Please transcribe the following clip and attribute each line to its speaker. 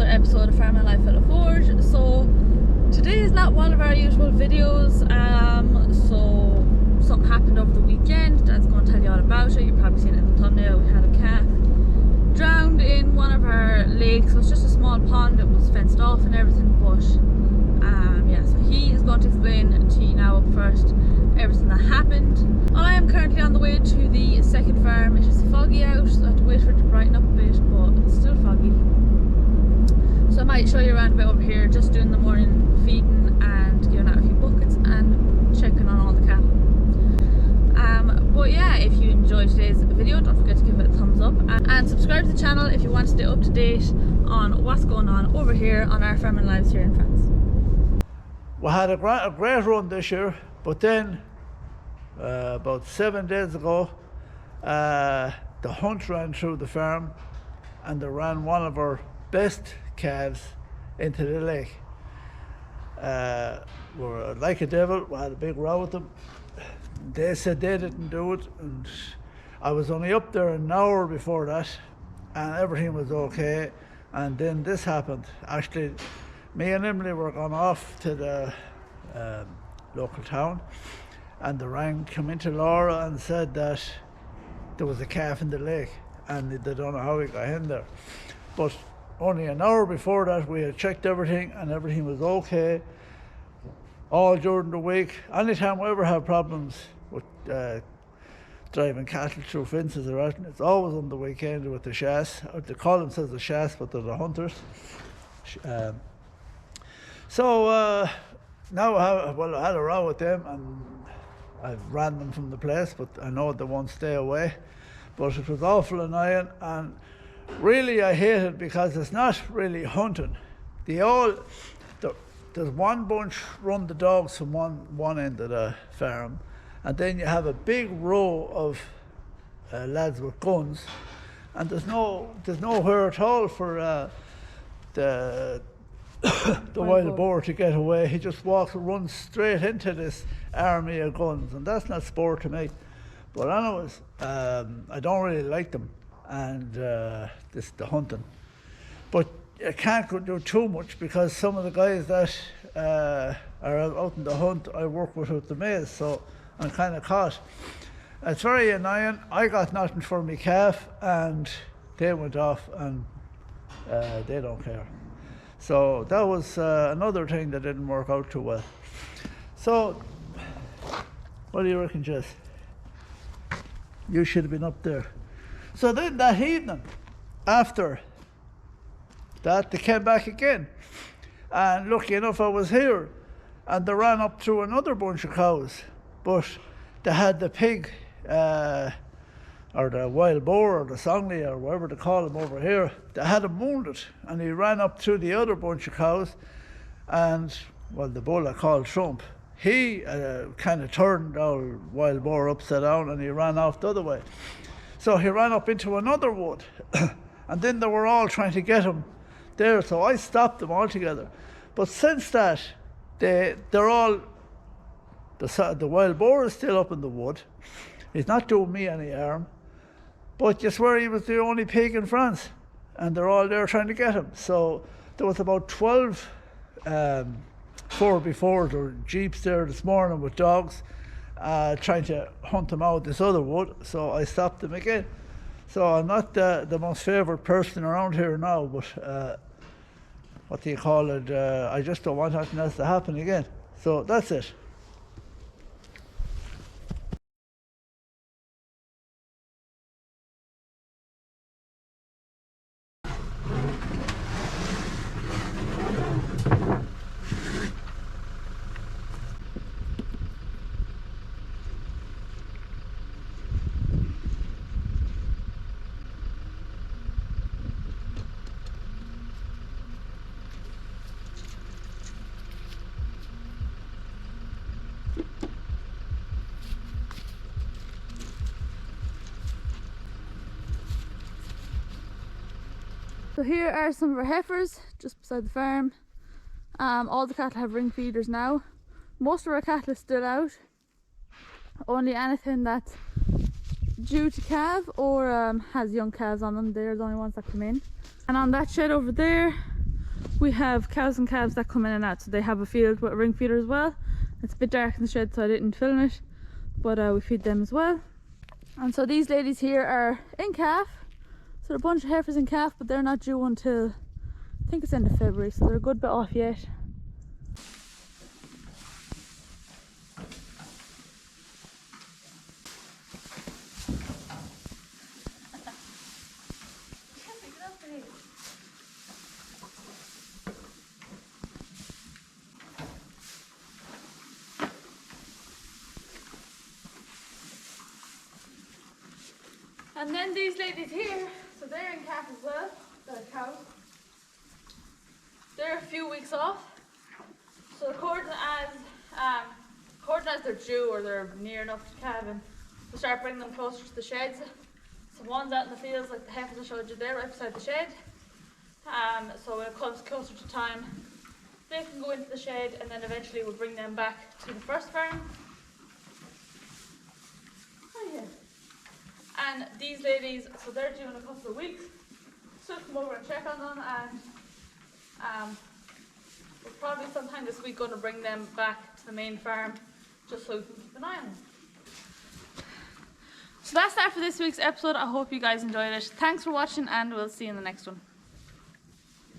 Speaker 1: another episode of Farm and Life at a Forge. So today is not one of our usual videos. So something happened over the weekend. Dad's going to tell you all about it. You've probably seen it in the thumbnail. We had a calf drowned in one of our lakes. So it's just a small pond. It was fenced off and everything, but yeah, so he is going to explain to you now up first everything that happened. I am currently on the way to the second farm. It is foggy out, so I have to wait for it to brighten up a bit, but it's still foggy. So I might show you around a bit over here, just doing the morning feeding and giving out a few buckets and checking on all the cattle. But yeah, if you enjoyed today's video, don't forget to give it a thumbs up and subscribe to the channel if you want to stay up to date on what's going on over here on our farming lives here in France.
Speaker 2: We had a great run this year, but then about 7 days ago, the hunt ran through the farm and they ran one of our best calves into the lake. We were like a devil. We had a big row with them. They said they didn't do it, and I was only up there an hour before that and everything was okay, and then this happened. Actually, me and Emily were gone off to the local town, and the rang came into Laura and said that there was a calf in the lake and they don't know how he got in there. But only an hour before that we had checked everything and everything was okay all during the week. Anytime we ever have problems with driving cattle through fences or anything, it's always on the weekend with the chasse. They call themselves the chasse, but they're the hunters. So now I had a row with them and I've ran them from the place, but I know they won't stay away. But it was awful annoying, and really I hate it because it's not really hunting. There's one bunch run the dogs from one end of the farm, and then you have a big row of lads with guns, and there's nowhere at all for the wild boar to get away. He just runs straight into this army of guns, and that's not sport to me. But anyways, I don't really like them, and the hunting. But you can't go do too much because some of the guys that are out in the hunt I work with the maize, so I'm kind of caught. It's very annoying. I got nothing for me calf, and they went off, and they don't care. So that was another thing that didn't work out too well. So, what do you reckon, Jess? You should have been up there. So then that evening, after that, they came back again. And lucky enough, I was here. And they ran up through another bunch of cows. But they had the pig, or the wild boar, or the songly, or whatever they call him over here, they had him wounded, and he ran up through the other bunch of cows, and, well, the bull I called Trump, he kind of turned our wild boar upside down, and he ran off the other way. So he ran up into another wood, and then they were all trying to get him there, so I stopped them altogether. But since that, the wild boar is still up in the wood. He's not doing me any harm. But you swear he was the only pig in France, and they're all there trying to get him. So there was about 12 4x4s or jeeps there this morning with dogs trying to hunt him out this other wood. So I stopped them again. So I'm not the most favoured person around here now, but what do you call it? I just don't want anything else to happen again. So that's it.
Speaker 1: So here are some of our heifers just beside the farm. All the cattle have ring feeders now. Most of our cattle are still out. Only anything that's due to calve or has young calves on them, they're the only ones that come in. And on that shed over there, we have cows and calves that come in and out, so they have a field with a ring feeder as well. It's a bit dark in the shed, so I didn't film it, but we feed them as well. And so these ladies here are in calf, so they're a bunch of heifers in calf, but they're not due until I think it's end of February, so they're a good bit off yet. And then these ladies here, so they're in calf as well, the cows. They're a few weeks off. So according as they're due or they're near enough to calving, we start bringing them closer to the sheds. So one's out in the fields, like the heifers I showed you there, right beside the shed. So when it comes closer to time, they can go into the shed, and then eventually we'll bring them back to the first farm. Oh yeah. And these ladies, so they're due in a couple of weeks, so come over and check on them, and we're probably sometime this week going to bring them back to the main farm, just so we can keep an eye on them. So that's that for this week's episode. I hope you guys enjoyed it. Thanks for watching, and we'll see you in the next one.